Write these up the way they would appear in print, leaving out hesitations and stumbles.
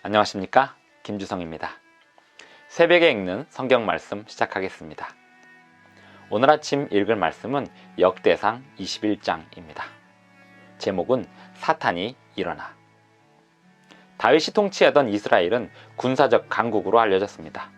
안녕하십니까, 김주성입니다. 새벽에 읽는 성경 말씀 시작하겠습니다. 오늘 아침 읽을 말씀은 역대상 21장입니다. 제목은 사탄이 일어나. 다윗이 통치하던 이스라엘은 군사적 강국으로 알려졌습니다.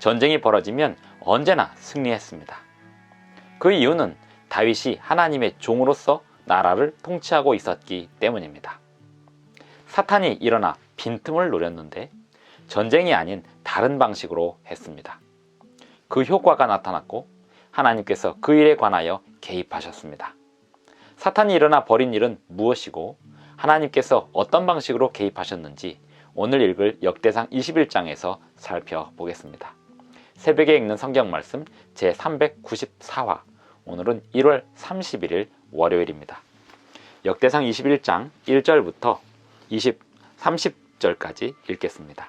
전쟁이 벌어지면 언제나 승리했습니다. 그 이유는 다윗이 하나님의 종으로서 나라를 통치하고 있었기 때문입니다. 사탄이 일어나 빈틈을 노렸는데 전쟁이 아닌 다른 방식으로 했습니다. 그 효과가 나타났고 하나님께서 그 일에 관하여 개입하셨습니다. 사탄이 일어나 벌인 일은 무엇이고 하나님께서 어떤 방식으로 개입하셨는지 오늘 읽을 역대상 21장에서 살펴보겠습니다. 새벽에 읽는 성경 말씀 제394화, 오늘은 1월 31일 월요일입니다. 역대상 21장 1절부터 30절까지 읽겠습니다.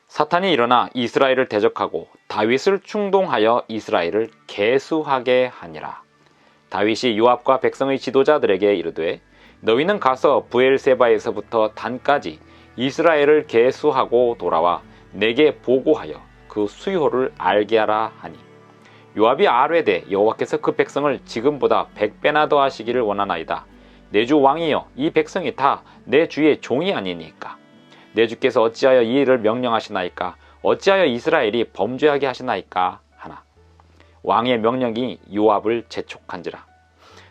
사탄이 일어나 이스라엘을 대적하고 다윗을 충동하여 이스라엘을 계수하게 하니라. 다윗이 요압과 백성의 지도자들에게 이르되 너희는 가서 브엘세바에서부터 단까지 이스라엘을 계수하고 돌아와 내게 보고하여 그 수요를 알게 하라 하니, 요압이 아뢰되 여호와께서 그 백성을 지금보다 100배나 더 하시기를 원하나이다. 내 주 왕이여, 이 백성이 다 내 주의 종이 아니니까. 내 주께서 어찌하여 이 일을 명령하시나이까? 어찌하여 이스라엘이 범죄하게 하시나이까? 하나. 왕의 명령이 요압을 재촉한지라.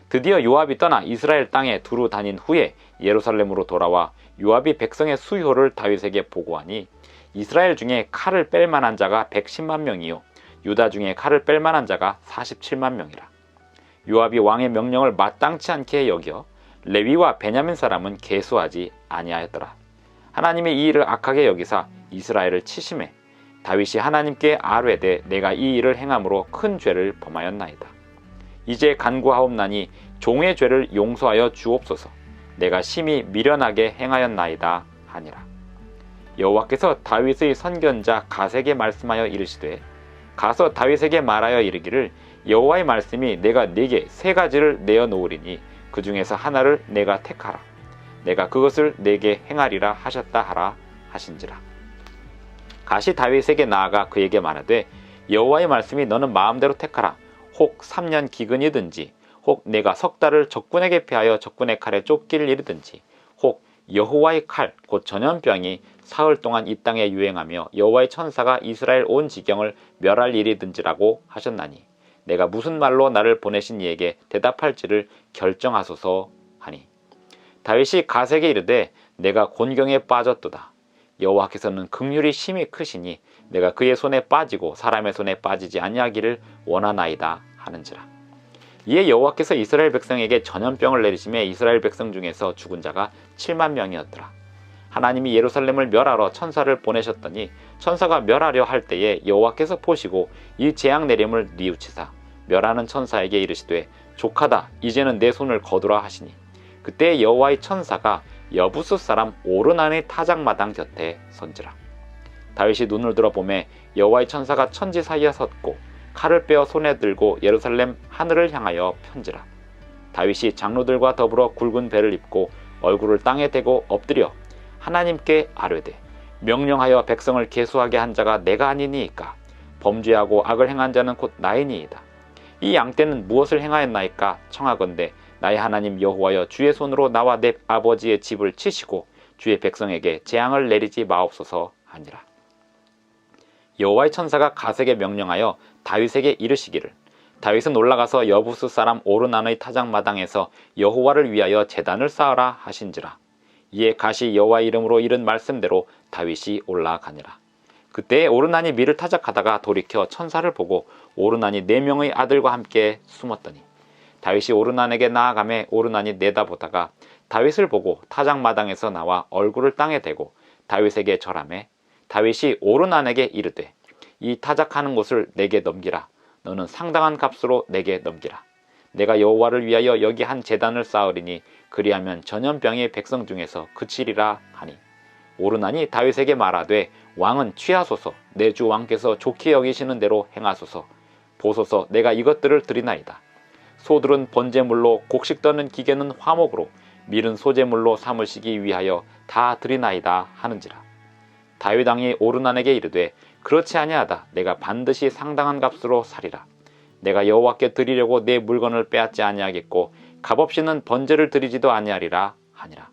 드디어 요압이 떠나 이스라엘 땅에 두루 다닌 후에 예루살렘으로 돌아와 요압이 백성의 수효를 다윗에게 보고하니, 이스라엘 중에 칼을 뺄 만한 자가 110만 명이요 유다 중에 칼을 뺄 만한 자가 47만 명이라. 요압이 왕의 명령을 마땅치 않게 여겨 레위와 베냐민 사람은 계수하지 아니하였더라. 하나님이 이 일을 악하게 여기사 이스라엘을 치심해 다윗이 하나님께 아뢰되 내가 이 일을 행함으로 큰 죄를 범하였나이다. 이제 간구하옵나니 종의 죄를 용서하여 주옵소서. 내가 심히 미련하게 행하였나이다 하니라. 여호와께서 다윗의 선견자 갓에게 말씀하여 이르시되 가서 다윗에게 말하여 이르기를 여호와의 말씀이 내가 네게 세 가지를 내어 놓으리니 그 중에서 하나를 내가 택하라. 내가 그것을 네게 행하리라 하셨다 하라 하신지라. 갓이 다윗에게 나아가 그에게 말하되 여호와의 말씀이 너는 마음대로 택하라. 혹 3년 기근이든지 혹 내가 석 달을 적군에게 패하여 적군의 칼에 쫓길 일이든지 혹 여호와의 칼 곧 전염병이 사흘 동안 이 땅에 유행하며 여호와의 천사가 이스라엘 온 지경을 멸할 일이든지라고 하셨나니 내가 무슨 말로 나를 보내신 이에게 대답할지를 결정하소서 하니, 다윗이 갓에게 이르되 내가 곤경에 빠졌도다. 여호와께서는 긍휼이 심히 크시니 내가 그의 손에 빠지고 사람의 손에 빠지지 아니하기를 원하나이다 하는지라. 이에 여호와께서 이스라엘 백성에게 전염병을 내리심에 이스라엘 백성 중에서 죽은 자가 7만 명이었더라. 하나님이 예루살렘을 멸하러 천사를 보내셨더니 천사가 멸하려 할 때에 여호와께서 보시고 이 재앙 내림을 뉘우치사 멸하는 천사에게 이르시되 족하다, 이제는 내 손을 거두라 하시니, 그때 여호와의 천사가 여부스 사람 오르난의 타작마당 곁에 선지라. 다윗이 눈을 들어 보매 여호와의 천사가 천지 사이에 섰고 칼을 빼어 손에 들고 예루살렘 하늘을 향하여 편지라. 다윗이 장로들과 더불어 굵은 배를 입고 얼굴을 땅에 대고 엎드려 하나님께 아뢰되 명령하여 백성을 계수하게 한 자가 내가 아니니이까? 범죄하고 악을 행한 자는 곧 나이니이다. 이 양떼는 무엇을 행하였나이까? 청하건대 나의 하나님 여호와여, 주의 손으로 나와 내 아버지의 집을 치시고 주의 백성에게 재앙을 내리지 마옵소서 하니라. 여호와의 천사가 갓에게 명령하여 다윗에게 이르시기를 다윗은 올라가서 여부스 사람 오르난의 타작마당에서 여호와를 위하여 제단을 쌓으라 하신지라. 이에 갓이 여호와의 이름으로 이른 말씀대로 다윗이 올라가니라. 그때 오르난이 밀을 타작하다가 돌이켜 천사를 보고 오르난이 4명의 아들과 함께 숨었더니 다윗이 오르난에게 나아가매 오르난이 내다보다가 다윗을 보고 타작마당에서 나와 얼굴을 땅에 대고 다윗에게 절하매 다윗이 오르난에게 이르되 이 타작하는 곳을 내게 넘기라. 너는 상당한 값으로 내게 넘기라. 내가 여호와를 위하여 여기 한 제단을 쌓으리니 그리하면 전염병이 백성 중에서 그치리라 하니, 오르난이 다윗에게 말하되 왕은 취하소서. 내 주 왕께서 좋게 여기시는 대로 행하소서. 보소서, 내가 이것들을 드리나이다. 소들은 번제물로, 곡식 떠는 기계는 화목으로, 밀은 소재물로 삼으시기 위하여 다 드리나이다 하는지라. 다윗 왕이 오르난에게 이르되 그렇지 아니하다. 내가 반드시 상당한 값으로 사리라. 내가 여호와께 드리려고 내 물건을 빼앗지 아니하겠고 값없이는 번제를 드리지도 아니하리라 하니라.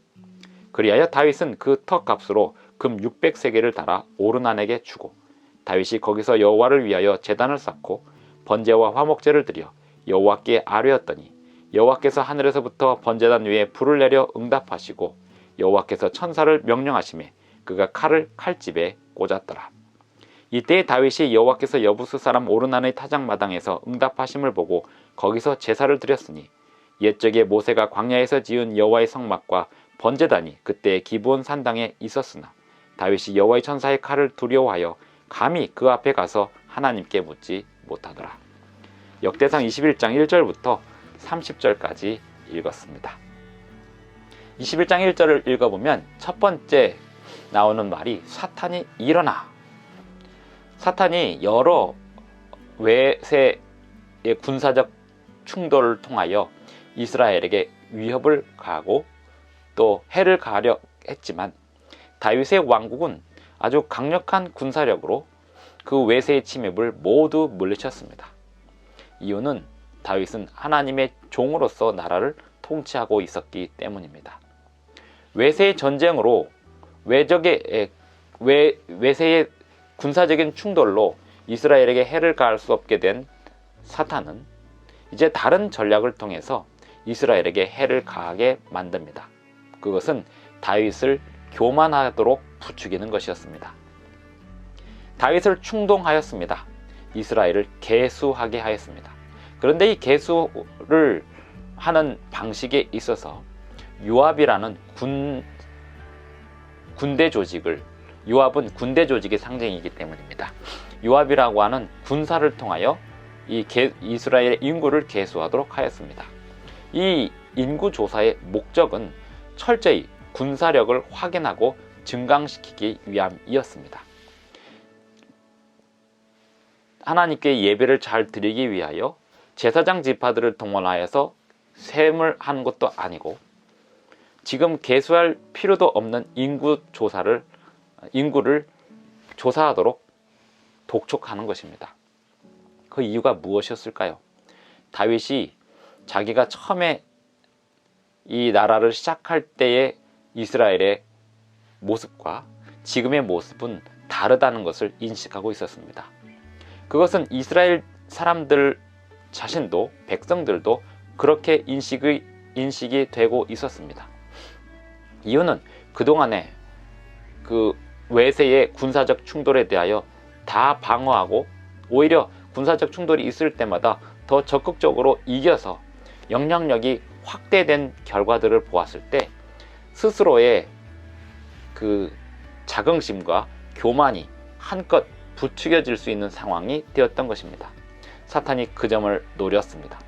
그리하여 다윗은 그 터 값으로 금 600세겔을 달아 오르난에게 주고 다윗이 거기서 여호와를 위하여 제단을 쌓고 번제와 화목제를 드려 여호와께 아뢰었더니 여호와께서 하늘에서부터 번제단 위에 불을 내려 응답하시고 여호와께서 천사를 명령하시매 그가 칼을 칼집에 꽂았더라. 이때에 다윗이 여호와께서 여부스 사람 오르난의 타작마당에서 응답하심을 보고 거기서 제사를 드렸으니 옛적에 모세가 광야에서 지은 여호와의 성막과 번제단이 그때 기브온 산당에 있었으나 다윗이 여호와의 천사의 칼을 두려워하여 감히 그 앞에 가서 하나님께 묻지 못하더라. 역대상 21장 1절부터 30절까지 읽었습니다. 21장 1절을 읽어보면 첫 번째 나오는 말이 사탄이 일어나. 사탄이 여러 외세의 군사적 충돌을 통하여 이스라엘에게 위협을 가하고 또 해를 가하려 했지만 다윗의 왕국은 아주 강력한 군사력으로 그 외세의 침입을 모두 물리쳤습니다. 이유는 다윗은 하나님의 종으로서 나라를 통치하고 있었기 때문입니다. 외세의 전쟁으로 외세의 군사적인 충돌로 이스라엘에게 해를 가할 수 없게 된 사탄은 이제 다른 전략을 통해서 이스라엘에게 해를 가하게 만듭니다. 그것은 다윗을 교만하도록 부추기는 것이었습니다. 다윗을 충동하였습니다. 이스라엘을 계수하게 하였습니다. 그런데 이 계수를 하는 방식에 있어서 요압이라는 군대 조직을, 요압은 군대 조직의 상징이기 때문입니다. 요압이라고 하는 군사를 통하여 이스라엘의 인구를 계수하도록 하였습니다. 이 인구 조사의 목적은 철저히 군사력을 확인하고 증강시키기 위함이었습니다. 하나님께 예배를 잘 드리기 위하여 제사장 지파들을 동원하여서 셈을 하는 것도 아니고 지금 계수할 필요도 없는 인구를 조사하도록 독촉하는 것입니다. 그 이유가 무엇이었을까요? 다윗이 자기가 처음에 이 나라를 시작할 때의 이스라엘의 모습과 지금의 모습은 다르다는 것을 인식하고 있었습니다. 그것은 이스라엘 사람들 자신도 백성들도 그렇게 인식이 되고 있었습니다. 이유는 그동안에 그 외세의 군사적 충돌에 대하여 다 방어하고 오히려 군사적 충돌이 있을 때마다 더 적극적으로 이겨서 영향력이 확대된 결과들을 보았을 때 스스로의 그 자긍심과 교만이 한껏 부추겨질 수 있는 상황이 되었던 것입니다. 사탄이 그 점을 노렸습니다.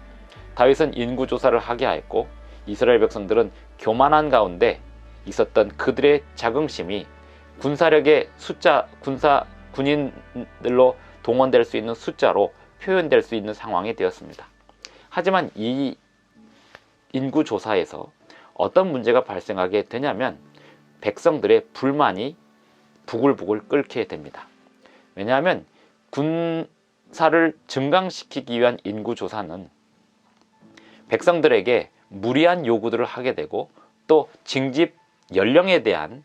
다윗은 인구조사를 하게 하였고 이스라엘 백성들은 교만한 가운데 있었던 그들의 자긍심이 군사력의 숫자, 군인들로 동원될 수 있는 숫자로 표현될 수 있는 상황이 되었습니다. 하지만 이 인구조사에서 어떤 문제가 발생하게 되냐면 백성들의 불만이 부글부글 끓게 됩니다. 왜냐하면 군사를 증강시키기 위한 인구조사는 백성들에게 무리한 요구들을 하게 되고 또 징집 연령에 대한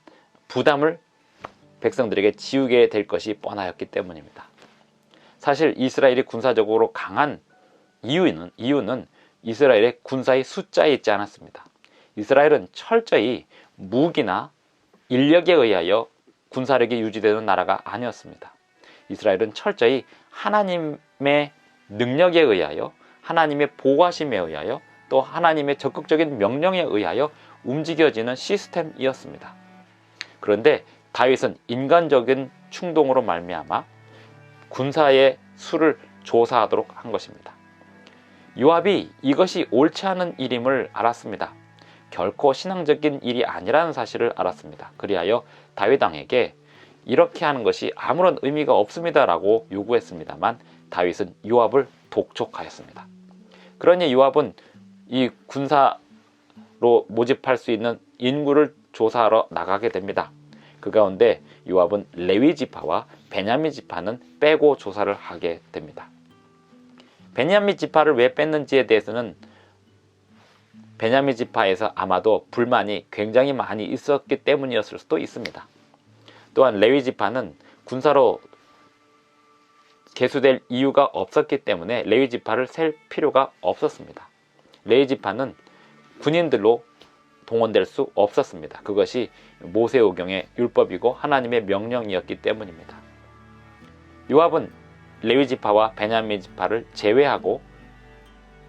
부담을 백성들에게 지우게 될 것이 뻔하였기 때문입니다. 사실 이스라엘이 군사적으로 강한 이유는 이스라엘의 군사의 숫자에 있지 않았습니다. 이스라엘은 철저히 무기나 인력에 의하여 군사력이 유지되는 나라가 아니었습니다. 이스라엘은 철저히 하나님의 능력에 의하여, 하나님의 보호하심에 의하여, 또 하나님의 적극적인 명령에 의하여 움직여지는 시스템이었습니다. 그런데 다윗은 인간적인 충동으로 말미암아 군사의 수를 조사하도록 한 것입니다. 요압이 이것이 옳지 않은 일임을 알았습니다. 결코 신앙적인 일이 아니라는 사실을 알았습니다. 그리하여 다윗 왕에게 이렇게 하는 것이 아무런 의미가 없습니다 라고 요구했습니다만 다윗은 요압을 독촉하였습니다. 그러니 요압은 이 군사 모집할 수 있는 인구를 조사하러 나가게 됩니다. 그 가운데 요압은 레위 지파와 베냐민 지파는 빼고 조사를 하게 됩니다. 베냐민 지파를 왜 뺐는지에 대해서는 베냐민 지파에서 아마도 불만이 굉장히 많이 있었기 때문이었을 수도 있습니다. 또한 레위 지파는 군사로 계수될 이유가 없었기 때문에 레위 지파를 셀 필요가 없었습니다. 레위 지파는 군인들로 동원될 수 없었습니다. 그것이 모세오경의 율법이고 하나님의 명령이었기 때문입니다. 요압은 레위 지파와 베냐민 지파를 제외하고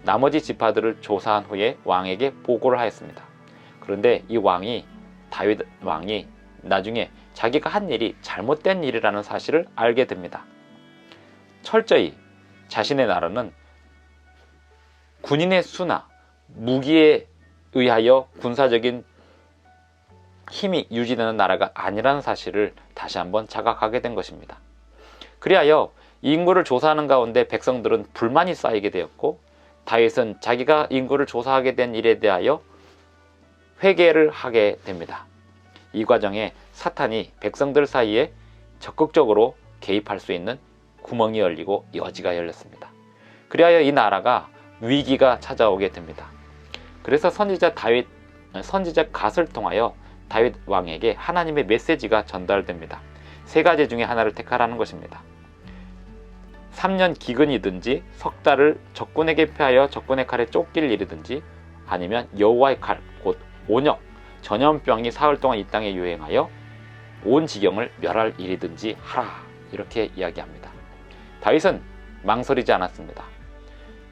나머지 지파들을 조사한 후에 왕에게 보고를 하였습니다. 그런데 이 왕이, 다윗 왕이 나중에 자기가 한 일이 잘못된 일이라는 사실을 알게 됩니다. 철저히 자신의 나라는 군인의 수나 무기에 의하여 군사적인 힘이 유지되는 나라가 아니라는 사실을 다시 한번 자각하게 된 것입니다. 그리하여 인구를 조사하는 가운데 백성들은 불만이 쌓이게 되었고, 다윗은 자기가 인구를 조사하게 된 일에 대하여 회개를 하게 됩니다. 이 과정에 사탄이 백성들 사이에 적극적으로 개입할 수 있는 구멍이 열리고 여지가 열렸습니다. 그리하여 이 나라가 위기가 찾아오게 됩니다. 그래서 선지자 갓을 통하여 다윗 왕에게 하나님의 메시지가 전달됩니다. 세 가지 중에 하나를 택하라는 것입니다. 3년 기근이든지 석 달을 적군에게 패하여 적군의 칼에 쫓길 일이든지, 아니면 여호와의 칼, 곧 온역, 전염병이 사흘 동안 이 땅에 유행하여 온 지경을 멸할 일이든지 하라, 이렇게 이야기합니다. 다윗은 망설이지 않았습니다.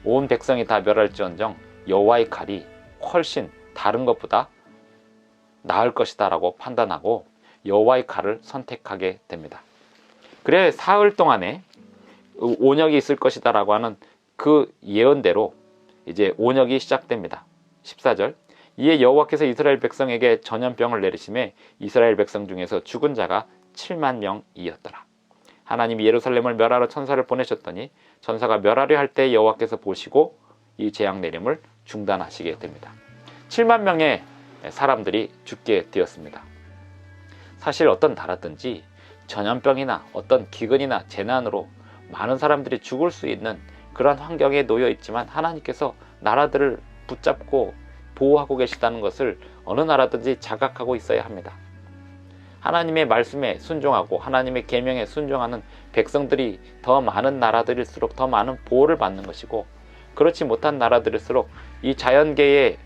온 백성이 다 멸할지언정 여호와의 칼이 훨씬 다른 것보다 나을 것이다 라고 판단하고 여호와의 칼을 선택하게 됩니다. 그래 사흘 동안에 온역이 있을 것이다 라고 하는 그 예언대로 이제 온역이 시작됩니다. 14절, 이에 여호와께서 이스라엘 백성에게 전염병을 내리심에 이스라엘 백성 중에서 죽은 자가 7만 명이었더라. 하나님이 예루살렘을 멸하러 천사를 보내셨더니 천사가 멸하려 할 때 여호와께서 보시고 이 재앙 내림을 중단하시게 됩니다. 7만 명의 사람들이 죽게 되었습니다. 사실 어떤 나라든지 전염병이나 어떤 기근이나 재난으로 많은 사람들이 죽을 수 있는 그런 환경에 놓여 있지만, 하나님께서 나라들을 붙잡고 보호하고 계시다는 것을 어느 나라든지 자각하고 있어야 합니다. 하나님의 말씀에 순종하고 하나님의 계명에 순종하는 백성들이 더 많은 나라들일수록 더 많은 보호를 받는 것이고, 그렇지 못한 나라들일수록 이 자연계의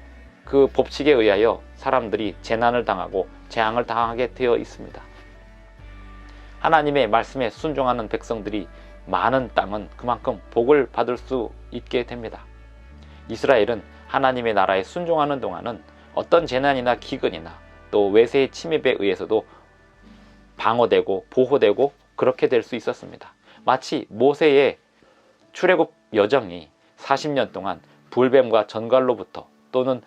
그 법칙에 의하여 사람들이 재난을 당하고 재앙을 당하게 되어 있습니다. 하나님의 말씀에 순종하는 백성들이 많은 땅은 그만큼 복을 받을 수 있게 됩니다. 이스라엘은 하나님의 나라에 순종하는 동안은 어떤 재난이나 기근이나 또 외세의 침입에 의해서도 방어되고 보호되고 그렇게 될 수 있었습니다. 마치 모세의 출애굽 여정이 40년 동안 불뱀과 전갈로부터 또는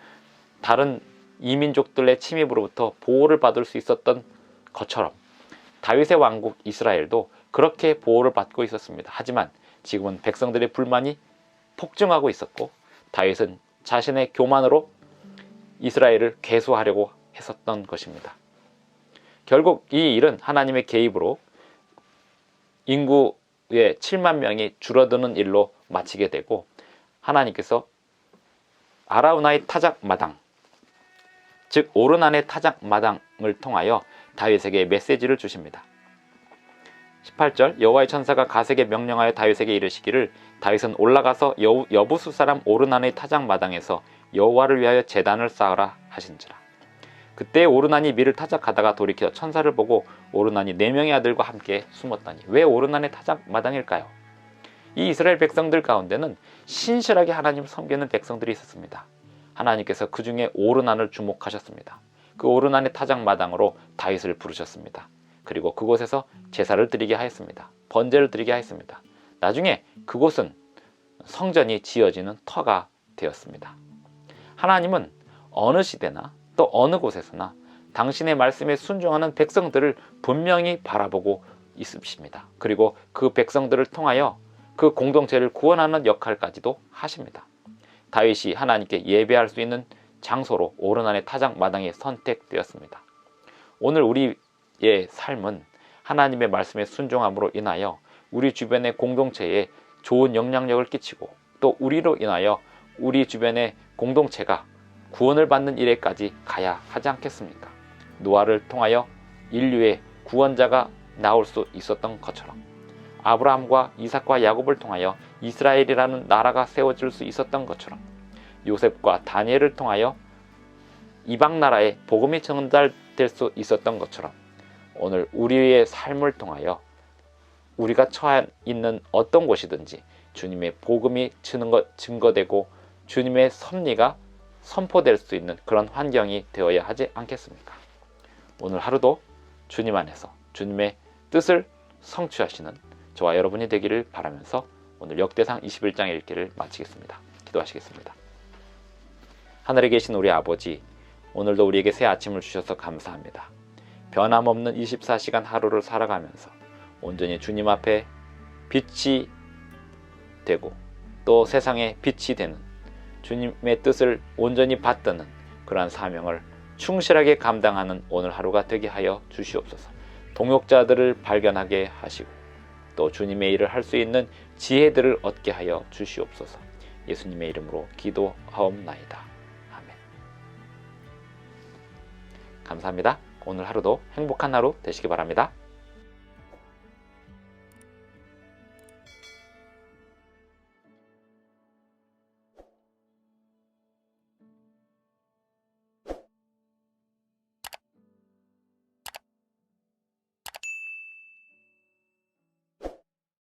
다른 이민족들의 침입으로부터 보호를 받을 수 있었던 것처럼 다윗의 왕국 이스라엘도 그렇게 보호를 받고 있었습니다. 하지만 지금은 백성들의 불만이 폭증하고 있었고, 다윗은 자신의 교만으로 이스라엘을 괴수하려고 했었던 것입니다. 결국 이 일은 하나님의 개입으로 인구의 7만 명이 줄어드는 일로 마치게 되고, 하나님께서 아라우나의 타작마당, 즉 오르난의 타작마당을 통하여 다윗에게 메시지를 주십니다. 18절, 여호와의 천사가 갓에게 명령하여 다윗에게 이르시기를, 다윗은 올라가서 여부수 사람 오르난의 타작마당에서 여호와를 위하여 제단을 쌓으라 하신지라. 그때 오르난이 밀을 타작하다가 돌이켜 천사를 보고 오르난이 4명의 아들과 함께 숨었다니. 왜 오르난의 타작마당일까요? 이 이스라엘 백성들 가운데는 신실하게 하나님을 섬기는 백성들이 있었습니다. 하나님께서 그 중에 오르난을 주목하셨습니다. 그 오르난의 타작마당으로 다윗을 부르셨습니다. 그리고 그곳에서 제사를 드리게 하였습니다. 번제를 드리게 하였습니다. 나중에 그곳은 성전이 지어지는 터가 되었습니다. 하나님은 어느 시대나 또 어느 곳에서나 당신의 말씀에 순종하는 백성들을 분명히 바라보고 있으십니다. 그리고 그 백성들을 통하여 그 공동체를 구원하는 역할까지도 하십니다. 다윗이 하나님께 예배할 수 있는 장소로 오르난의 타작 마당이 선택되었습니다. 오늘 우리의 삶은 하나님의 말씀에 순종함으로 인하여 우리 주변의 공동체에 좋은 영향력을 끼치고 또 우리로 인하여 우리 주변의 공동체가 구원을 받는 일에까지 가야 하지 않겠습니까? 노아를 통하여 인류의 구원자가 나올 수 있었던 것처럼 아브라함과 이삭과 야곱을 통하여 이스라엘이라는 나라가 세워질 수 있었던 것처럼 요셉과 다니엘을 통하여 이방 나라에 복음이 전달될 수 있었던 것처럼 오늘 우리의 삶을 통하여 우리가 처해 있는 어떤 곳이든지 주님의 복음이 증거되고 주님의 섭리가 선포될 수 있는 그런 환경이 되어야 하지 않겠습니까? 오늘 하루도 주님 안에서 주님의 뜻을 성취하시는 저와 여러분이 되기를 바라면서 오늘 역대상 21장 읽기를 마치겠습니다. 기도하시겠습니다. 하늘에 계신 우리 아버지, 오늘도 우리에게 새 아침을 주셔서 감사합니다. 변함없는 24시간 하루를 살아가면서 온전히 주님 앞에 빛이 되고 또 세상에 빛이 되는 주님의 뜻을 온전히 받드는 그러한 사명을 충실하게 감당하는 오늘 하루가 되게 하여 주시옵소서. 동역자들을 발견하게 하시고 또 주님의 일을 할 수 있는 지혜들을 얻게 하여 주시옵소서. 예수님의 이름으로 기도하옵나이다. 아멘. 감사합니다. 오늘 하루도 행복한 하루 되시기 바랍니다.